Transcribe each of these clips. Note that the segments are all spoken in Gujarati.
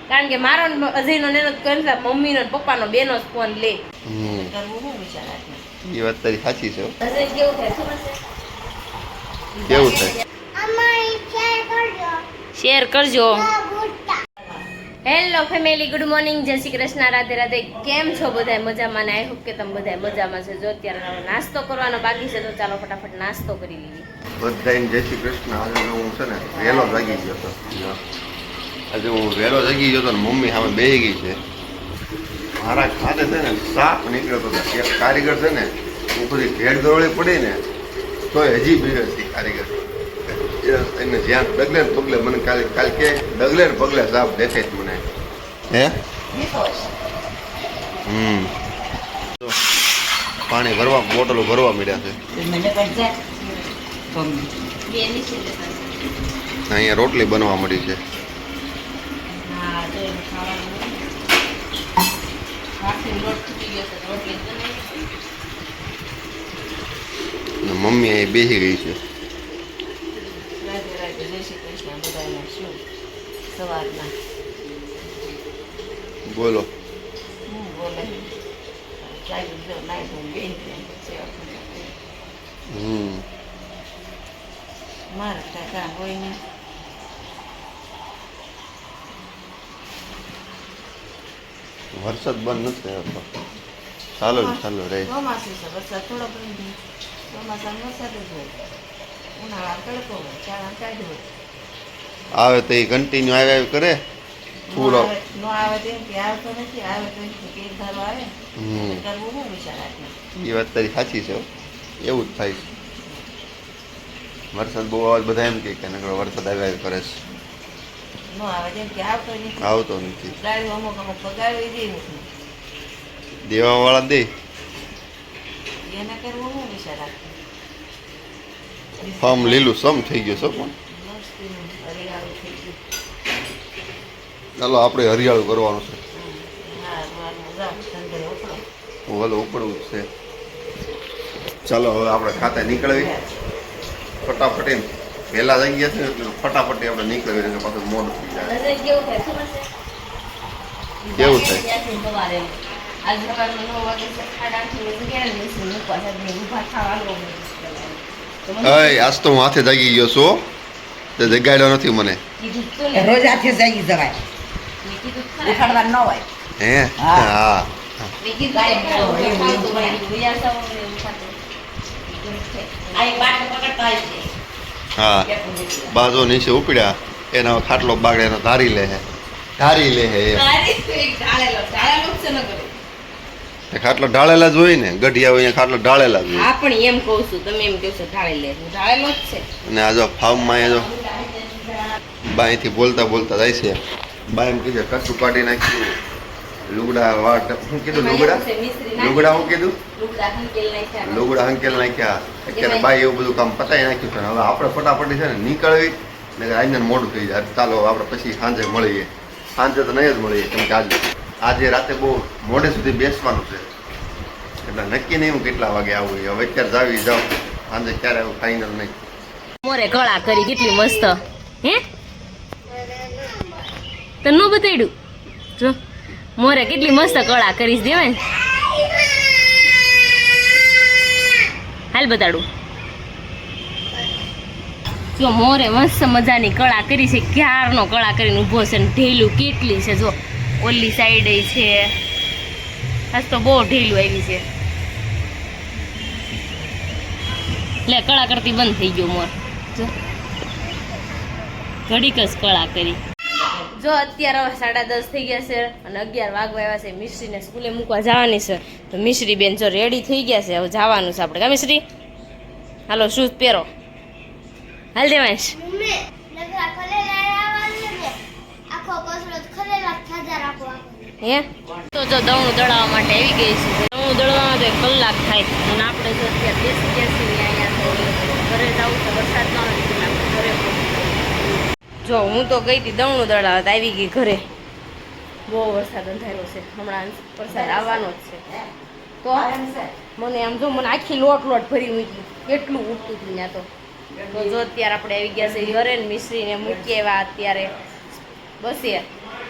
કારણ કે મારો અજયનો નેનો કરતા મમ્મીનો પપ્પાનો બેનો જ ફોન લે. કરવું હું વિચાર એ વાત તારી સાચી છે. અજય કેવું થાય ખબર છે? કેવું થાય? શેર કરજો. હેલો ફેમિલી, ગુડ મોર્નિંગ, જય શ્રી કૃષ્ણ, રાધે રાધે. કેમ છો બધા? મજામાં ને? આઈ હોપ કે તમે બધા મજામાં છે. જો અત્યારે નાસ્તો કરવાનો બાકી છે તો ચાલો ફટાફટ નાસ્તો કરી લઈએ. બધાને જય શ્રી કૃષ્ણ. આજે હું છે ને વહેલો જાગી ગયો હતો. આજે હું વહેલો જાગી ગયો હતો ને મમ્મી સામે બેસી ગઈ છે. મારા ખાતે છે ને સાપ નીકળ્યો હતો. એક કારીગર છે ને હું બધી ભેડ દોડી પડી ને તો હજી બીવે છે કારીગર. એને જ્યાં ડગલે ને પગલે મને કાલે કે ડગલે ને પગલે સાપ દેખાય જ મને. હે પાણી ભરવા બોટલો ભરવા મળ્યા છે. અહીંયા રોટલી બનવા મળી છે. મમ્મી અહીં બેસી ગઈ છે. બોલો. મારે કામ હોય ને વરસાદ બંધ નથી થયો. ચાલો ચાલો રે. ચોમાસું છે, વરસાદ થોડો બંધ. ચોમાસામાં વરસાદ જ હોય, ઉનાળા તડકો હોય, ચાળા ચાલુ હોય. આવે તો એ કન્ટિન્યુ આવ્યા કરે. પૂરો નો આવે તેમ કે આવતો નથી, આવે તો એક ધારો આવે. કરવું હું વિચાર એ વાત તારી સાચી છે. એવું જ થાય છે. વરસાદ બહુ આવે બધા એમ કે વરસાદ આવ્યા કરે છે. નો આવે તેમ કે આવતો નથી. આવતો નથી. ગાડીઓ અમુક અમુક પગારવી દે નથી. દેવા વાળા દે. એને કરવું હું વિચાર ફાર્મ લીલું સમ થઈ ગયું છે પણ હરિયાળું થઈ ગયું. ચાલો આપણે હરિયાળું કરવાનું છે. ઓલો ઉપડવું જ છે. ચાલો હવે આપણે ખાતે નીકળવી ફટાફટ. વહેલા થઈ ગયા છે એટલે ફટાફટ આપણે નીકળવી પાછું મોડું થઈ જાય. કેવું થાય? આજ તો હું હાથે જાગી ગયો છું. તે જગાડ્યો નથી મને. રોજ હાથે જાગી જવાય, ઉઠાડવા ન હોય. હે હા હા. બાજુ નીચે ઉપડ્યા એનો ખાટલો બાગડે એનો ધારી લે હે ખાટલો ઢાળેલા જ હોય ને. ગઢિયા હોય ખાટલો ઢાળેલા જ હોય. હા પણ એમ કહું છું, તમે એમ કહો છો ઢાળેલો જ છે. અને આ જો ફાર્મમાં એ જો બાયથી બોલતા બોલતા જાય છે. બા એમ કીધું કશું કાઢી નાખ્યું. લુગડા વાટ શું કીધું? લુગડા શું કીધું? લુગડા હંકેલ નાખ્યા. અત્યારે બાઈ એવું બધું કામ પતાવી નાખ્યું છે. હવે આપણે ફટાફટી છે ને નીકળવી ને આજને મોડું થઈ જાય. ચાલો આપણે પછી સાંજે મળીએ. સાંજે તો નહીં જ મળીએ કેમ કે આજે રાતે બહુ મોડે સુધી બેસવાનું છે એટલે નક્કી નહીં હું કેટલા વાગે આવું. હવે અત્યારે જાઉં સાંજે ક્યારે આવું ફાઇનલ નહીં. મોરે કળા કરી કેટલી મસ્ત. હે તને નો બતાડ્યું? જો મોરે કેટલી મસ્ત કળા કરીશ દેવાય. હાલ બતાડું. જો મોરે મસ્ત મજાની કળા કરી છે. ક્યારનો કળા કરીને ઊભો છે ને ઢેલું કેટલી છે. જો ઓલી સાઈડ છે. આજ તો બહુ ઢેલું આવી છે. લે કળા કરતી બંધ થઈ ગયો મોર. જો ઘડીક જ કળા કરી. જો અત્યારે 10:30 થઈ ગયા છે અને 11 વાગવા આવ્યા છે. મિશ્રીને સ્કૂલે મૂકવા જવાની છે તો મિશ્રી બેન જો રેડી થઈ ગયા છે. હવે જવાનું છે આપણે. કા મિશ્રી? હાલો શૂઝ પહેરો. હાલ દેવાંશ. હે તો જો દવણું દળાવવા માટે આવી ગઈ છે. દવણું દળવામાં તો 1 કલાક થાય અને આપણે જો અત્યારે બેસી ગયા છીએ અહીંયા. ઘરે જવું છે. વરસાદ ન હોય ઘરે. જો હું તો ગઈ હતી દવણું દળાવવા, આવી ગઈ ઘરે. બહુ વરસાદ અંધાર્યો છે. હમણાં વરસાદ આવવાનો જ છે. તો મને આમ જો મને આખી લોટ ભરી મૂકી. કેટલું ઉઠતું હતું ત્યાં તો જો અત્યારે આપણે આવી ગયા છે હરેન મિશ્રીને મૂકી આવ્યા અત્યારે બસે.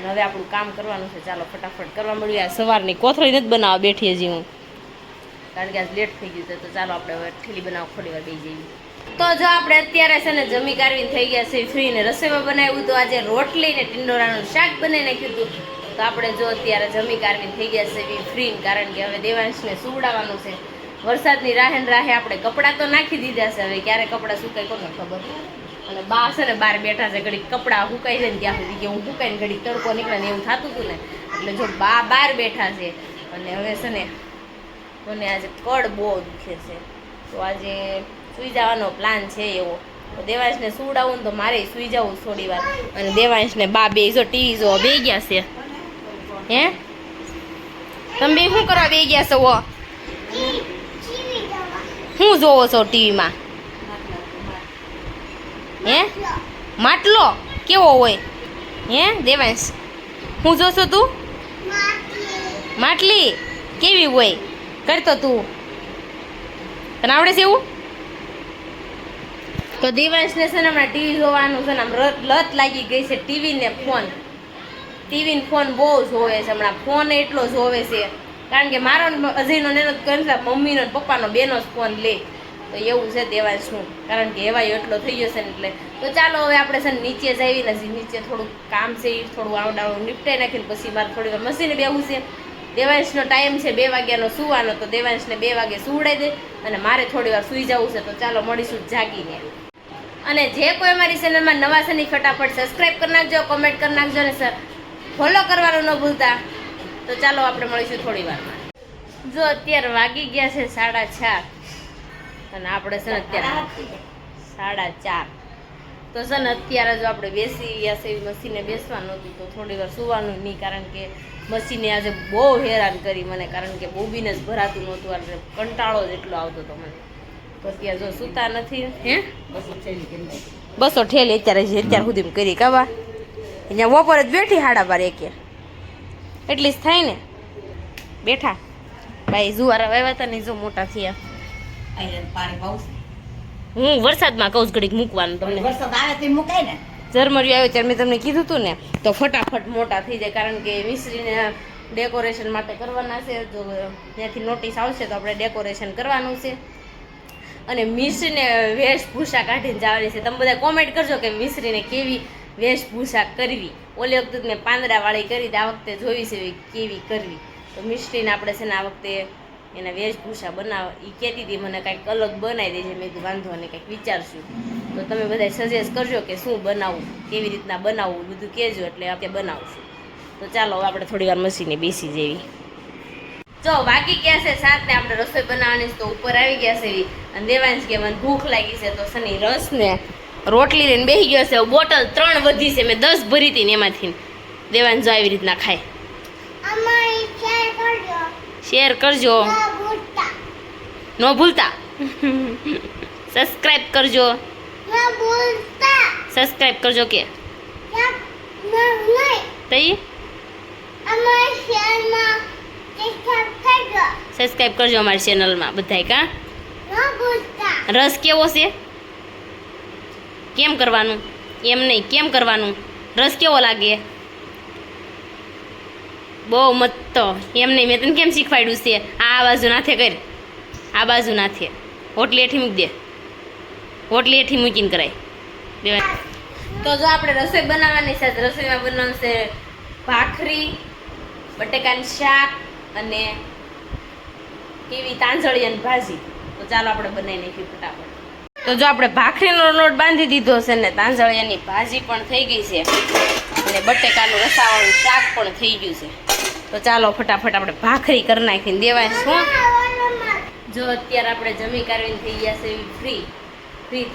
અને હવે આપણું કામ કરવાનું છે. ચાલો ફટાફટ કરવા મળ્યું. આ સવારની કોથળી નથી બનાવવા બેઠી હજી હું, કારણ કે આજ લેટ થઈ ગયું છે. તો ચાલો આપણે હવે ઠેલી બનાવવા થોડી વાર બેસી જઈએ. તો જો આપણે અત્યારે છે ને જમી કારવીને થઈ ગયા છે ફ્રી ને રસોઈમાં બનાવ્યું તો આજે રોટલી ને ટીંડોરાનું શાક બનાવી નાખ્યું હતું. તો આપણે જો અત્યારે જમી કારવીને થઈ ગયા છે ફ્રી, કારણ કે હવે દેવાંશને સુવડાવવાનું છે. વરસાદની રાહે આપણે કપડાં તો નાખી દીધા છે, હવે ક્યારે કપડાં સુકાય કોને ખબર. અને બા છે ને બહાર બેઠા છે, ઘડીક કપડાં સુકાઈ જાય ને ત્યાં સુધી કે હું સુકાઈને ઘડીક તડકો નીકળે ને એવું થતું હતું ને, એટલે જો બા બહાર બેઠા છે. અને હવે છે ને મને આજે કડ બહુ દુખે છે, તો આજે સૂઈ જવાનો પ્લાન છે એવો. તો દેવાંશને સુવડાવું ને તો મારે સૂઈ જવું થોડી વાર. અને દેવાંશને બા બે જો ટીવી જોવા બે ગયા છે. હે તમે બે શું કરવા બે ગયા છો? શું જોવો છો ટીવીમાં? હે માટલો કેવો હોય? હે દેવાંશ શું જોશો તું? માટલી કેવી હોય કરતો તું? તને આવડે છે એવું? તો દેવાંશને છે ને હમણાં ટીવી જોવાનું છે ને આમ લત લાગી ગઈ છે. ટીવી ને ફોન બહુ જોવે છે હમણાં. ફોન એટલો જોવે છે, કારણ કે મારો અજયનો નેનો મમ્મીનો પપ્પાનો બેનો જ ફોન લે. તો એવું છે દેવાંશનું, કારણ કે એવાય એટલો થઈ ગયો છે ને એટલે. તો ચાલો હવે આપણે છે ને નીચે જઈએ ને, નીચે થોડુંક કામ છે એ થોડું આવડાવડું નિપટાઈ નાખીને પછી મારે થોડી વાર મશીને બેવું છે. દેવાંશનો ટાઈમ છે 2 વાગ્યાનો સુવાનો, તો દેવાંશને 2 વાગે સુવડાવી દે અને મારે થોડી વાર સૂઈ જવું છે. તો ચાલો મળીશું જાગીને. અને જે કોઈ અમારી ચેનલમાં નવા છે ને ફટાફટ સબસ્ક્રાઈબ કરી નાખજો, કોમેન્ટ કરી નાખજો અને ફોલો કરવાનું ન ભૂલતા. તો ચાલો આપણે મળીશું થોડી વારમાં. જો અત્યારે વાગી ગયા છે 4:30 અને આપણે છે ને અત્યારે 4:30. તો છે ને અત્યારે જો આપણે બેસી ગયા છે મશીને બેસવાનું હતું, તો થોડી વાર સુવાનું નહીં, કારણ કે મશીને આજે બહુ હેરાન કરી મને, કારણ કે બોબીને જ ભરાતું નહોતું એટલે કંટાળો જ એટલો આવતો હતો મને. તો અત્યારે જો સૂતા નથી. હે 200 ઠેલી અત્યાર સુધી કરી કાવા અહીંયા બપોરે જ બેઠી 12:30 એટલી જ થાય ને બેઠા. ભાઈ જુવારા વાવ્યા હતા ને જો મોટા થયા. હું વરસાદમાં કહું ઘડીક મૂકવાનું તમને. વરસાદ આવે તો મુકાય ને. ઝરમરિયું આવ્યો ત્યારે મેં તમને કીધું હતું ને, તો ફટાફટ મોટા થઈ જાય, કારણ કે મિસ્ત્રીને ડેકોરેશન માટે કરવાના છે. જો ત્યાંથી નોટિસ આવશે તો આપણે ડેકોરેશન કરવાનું છે. અને મિસ્ત્રીને વેશભૂષા કાઢીને જવાની છે. તમે બધા કોમેન્ટ કરજો કે મિસ્ત્રીને કેવી વેશભૂષા કરવી. ઓલી વખતે મેં પાંદડાવાળી કરી, આ વખતે જોઈ છે કેવી કરવી. તો મિસ્ત્રીને આપણે છે ને આ વખતે એના વેશભૂષા બનાવ એ કહેતી હતી મને કાંઈક અલગ બનાવી દેજે. મેં કીધું વાંધો નહીં, કંઈક વિચારશું. તો તમે બધા સજેસ્ટ કરજો કે શું બનાવવું, કેવી રીતના બનાવવું, બધું કહેજો એટલે આપણે બનાવશું. તો ચાલો આપણે થોડી વાર મશીને બેસી જેવી. જો વાગી ગયા છે 7 ને આપણે રસોઈ બનાવવાની છે, તો ઉપર આવી ગયા છે અને દેવાંશ કે મને ભૂખ લાગી છે. તો શનિ રસ ને રોટલી લઈને બેસી ગયો છે. બોટલ 3 વધી છે, મેં 10 ભરી હતી ને એમાંથી. દેવાંશ જો આવી રીતના ખાય. શેર કરજો, ન ભૂલતા. સબસ્ક્રાઇબ કરજો, સબસ્ક્રાઇબ કરજો કે તઈ સબસ્ક્રાઇબ કરજો અમારી ચેનલમાં બધાય. કા રસ કેવો છે? કેમ કરવાનું? એમ નહીં, કેમ કરવાનું? રસ કેવો લાગે? બહુ મસ્ત. એમ નહીં, મેં તને કેમ શીખવાડ્યું છે? આ બાજુ નાથે કર, આ બાજુ નાથે. હોટલી હેઠી મૂકી દે, હોટલી હેઠી મૂકીને કરાય. તો જો આપણે રસોઈ બનાવવાની છે. રસોઈમાં બનાવવાનું છે ભાખરી, બટેકાનું શાક અને કેવી તાંજળિયાની ભાજી. તો ચાલો આપણે બનાવી નાખીએ ફટાફટ. તો જો આપણે ભાખરીનો લોટ બાંધી દીધો છે ને તાંજળિયાની ભાજી પણ થઈ ગઈ છે અને બટેકાનું રસાવાળું શાક પણ થઈ ગયું છે. તો ચાલો ફટાફટ આપણે ભાખરી કરી નાખીને દેવાય. શું જો અત્યારે આપણે જમી કાઢીને થઈ ગયા છે ફ્રી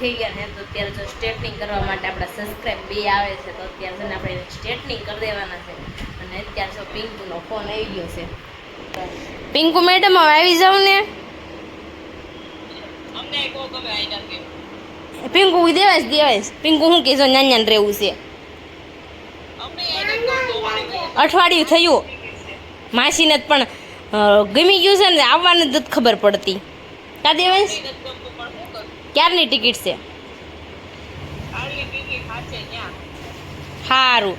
થઈ ગયા ને, તો અત્યારે જો સ્ટ્રેટનિંગ કરવા માટે આપણા સબસ્ક્રાઇબ 2 આવે છે. તો અત્યારે છે ને આપણે સ્ટ્રેટનિંગ કરી દેવાના છે. અને અત્યારે જો પિંકુનો ફોન આવી ગયો છે. પિંકુ મેડમ હવે આવી જાવ ને. પિંકુ દેવાય પિંકુ શું કહેજો નાન રહેવું છે. અઠવાડિયું થયું માસીને જ પણ ગમી ગયું છે ને, આવવાની જ ખબર પડતી. કા દેવાંશ ક્યારની ટિકિટ છે? સારું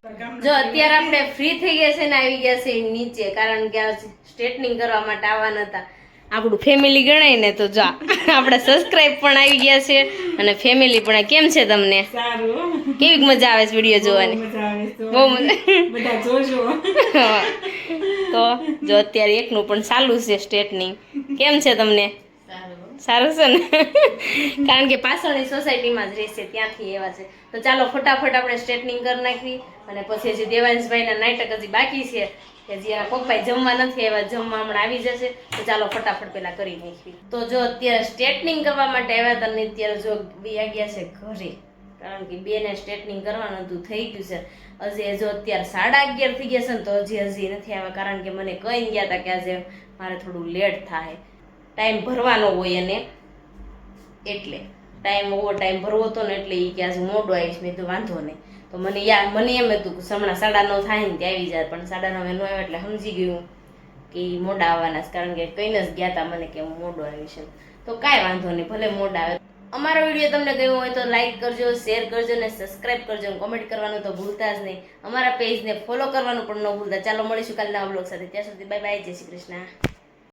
જો અત્યારે આપણે ફ્રી થઈ ગયા છે ને આવી ગયા છે નીચે, કારણ કે સ્ટ્રેટનિંગ કરવા માટે આવવાના હતા. આપણું ફેમિલી ગણાય ને તો જો આપણા સબસ્ક્રાઇબ પણ આવી ગયા છે અને ફેમિલી પણ. કેમ છે તમને? સારું. કેવી મજા આવે છે વિડીયો જોવાની? મજા આવે છે. બહુ મજા. બધા જોજો. તો જો અત્યારે એકનું પણ ચાલુ છે સ્ટ્રેટનિંગ. કેમ છે તમને? સારું છે ને? કારણ કે પાછળની સોસાયટીમાં જ રહેશે, ત્યાંથી એવા છે. તો ચાલો ફટાફટ આપણે સ્ટ્રેટનિંગ કરી નાખવી અને પછી હજી દેવાંશભાઈના નાટક હજી બાકી છે કે જે એના પપ્પાએ જમવા નથી આવ્યા, જમવા હમણાં આવી જશે. તો ચાલો ફટાફટ પેલા કરી નાખવી. તો જો અત્યારે સ્ટ્રેટનિંગ કરવા માટે આવ્યા હતા ને અત્યારે જો બે ગયા છે ઘરે, કારણ કે બેને સ્ટ્રેટનિંગ કરવાનું હતું, થઈ ગયું છે. હજી જો અત્યારે 11:30 થઈ ગયા છે ને તો હજી નથી આવ્યા, કારણ કે મને કહી ગયા હતા કે આજે મારે થોડું લેટ થાય, ટાઈમ ભરવાનો હોય એને, એટલે ટાઈમ ઓવર ટાઈમ ભરવો હતો ને એટલે એ કે આજે મોડો આવીશ. મેં તો વાંધો નહીં. તો મને એમ હતું કે હમણાં 9:30 થાય ને ત્યાં આવી જાય, પણ 9:30 ન આવ્યા એટલે સમજી ગયું કે ઈ મોડા આવવાના છે, કારણ કે કહીને જ ગયા હતા મને કે હું મોડો આવીશ. તો કાંઈ વાંધો નહીં, ભલે મોડા આવે. અમારો વિડીયો તમને ગયો હોય તો લાઈક કરજો, શેર કરજો ને સબસ્ક્રાઇબ કરજો અને કોમેન્ટ કરવાનું તો ભૂલતા જ નહીં. અમારા પેજને ફોલો કરવાનું પણ ન ભૂલતા. ચાલો મળીશું કાલના વ્લોગ સાથે. ત્યાં સુધી બાય બાય, જય શ્રી કૃષ્ણ.